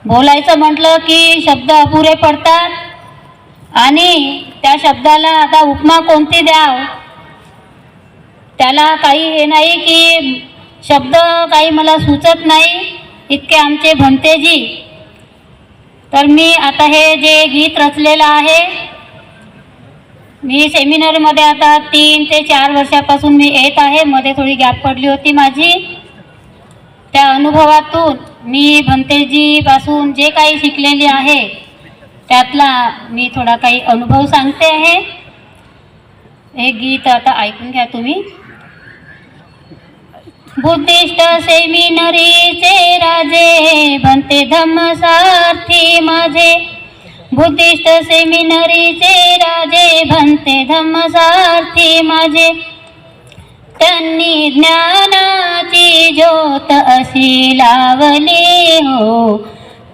बोलायचं म्हटलं की शब्द अपुरे पडतात आणि त्या शब्दाला आता उपमा कोणती द्याव त्याला काही हे नाही की शब्द काही मला सुचत नाही इतके आमचे भंतेजी। तर मी आता हे जे गीत रचलेलं आहे, मी सेमिनारमध्ये आता 3 ते 4 वर्षापासून मी येत आहे। मध्ये थोडी गॅप पडली होती माझी। त्या अनुभवातून मी भंतेजी पासून जे काही शिकलेली आहे त्यातला मी थोडा काही अनुभव सांगते आहे। हे गीत आता ऐकून घ्या तुम्ही। बुद्धिस्ट सेमिनरीचे राजे भंते धम्मसारथी माझे, बुद्धिस्ट सेमिनरीचे राजे भंते धम्मसारथी माझे। त्यांनी ज्ञानाची ज्योत अशी लावली हो,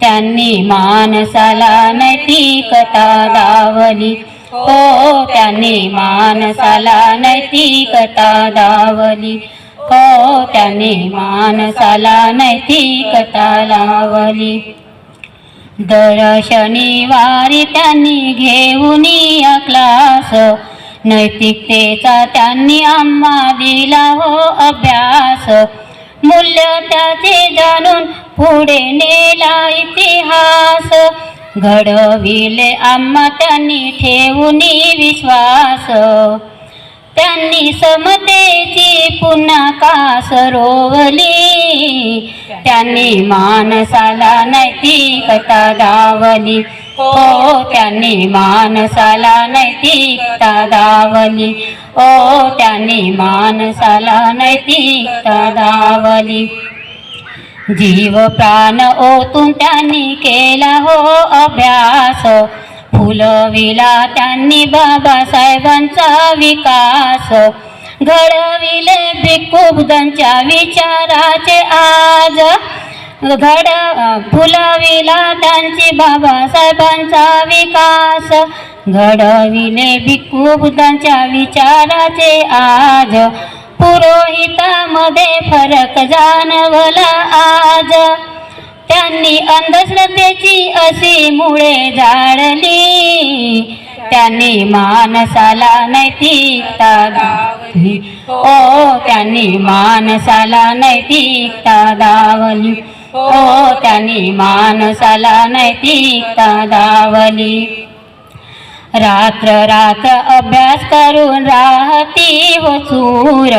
त्यांनी मानसाला नैतिकता दावली हो, त्यांनी मानसाला नैतिकता दावली हो, त्यांनी मानसाला नैतिकता लावली। दर शनिवारी त्यांनी घेऊन क्लास, नैतिकतेचा त्यांनी आम्हा दिला हो अभ्यास। मूल्य त्याचे जाणून पुढे नेला इतिहास, घडविले आम्हा त्यांनी ठेवून विश्वास। त्यांनी समतेची पुन्हा कास रोवली, त्यांनी मानसाला नैतिकता दावली हो, त्यांनी मानसाला नैतिकता दावली हो, त्यांनी मानसाला नैतिकता दावली। जीव प्राण ओतून त्यांनी केला हो अभ्यास, फुलविला त्यांनी बाबासाहेबांचा विकास। घडविले भिक्खू बुद्धांच्या विचाराचे आज, फुलविला त्यांची बाबासाहेबांचा विकास। घडविले भिक्खू बुद्धांच्या विचाराचे आज, पुरोहितामध्ये फरक जाणवला आज। त्यांनी अंधश्रद्धेची अशी मुळे जाळली, त्यांनी मानसाला नैतिकता दावली हो, त्यांनी मानसाला नैतिकता दावली हो, त्यांनी मानसाला नैतिकता दावली। रात्र रात्र अभ्यास करून राहती हो चूर,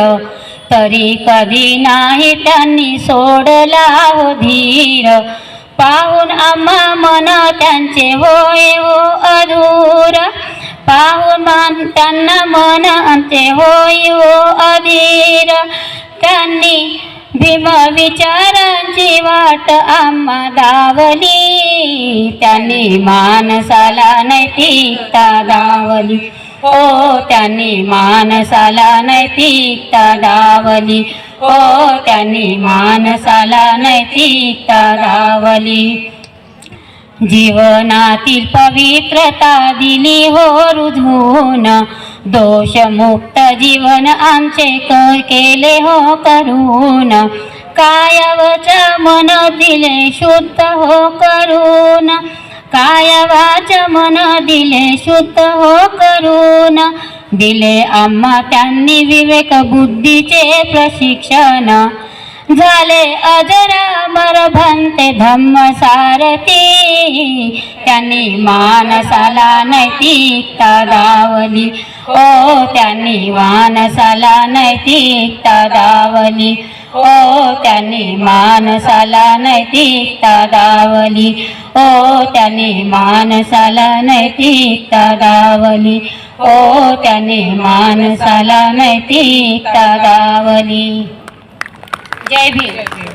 तरी कधी नाही त्यांनी सोडला हो धीर। पाहून आम्हा मन त्यांचे होय हो अधूर, पाहून त्यांना मन आमचे होय हो अधीर। त्यांनी भीम विचारांची वाट आम्हा दावली, त्यांनी मानसाला नैतिकता दावली हो, त्यांनी मानसाला नैतिकता दावली हो, त्यांनी मानसाला नैतिकता दावली। जीवनातील पवित्रता दिली हो रुजवून, दोषमुक्त जीवन आमचे केले हो करून। कायवच मन दिले शुद्ध हो करून, कायवाच मन दिले शुद्ध हो करून। दिले आम्हा त्यांनी विवेक बुद्धीचे प्रशिक्षण, झाले अजरामर भंते धम्मसारथी। त्यांनी मानसाला नैतिकता दावली हो, त्यांनी मानसाला नैतिकता दावली हो, त्यांनी मानसाला नैतिकता दावली हो, त्यांनी मानसाला नैतिकता दावली हो, त्यांनी मानसाला नैतिकता दावली। जय भीम।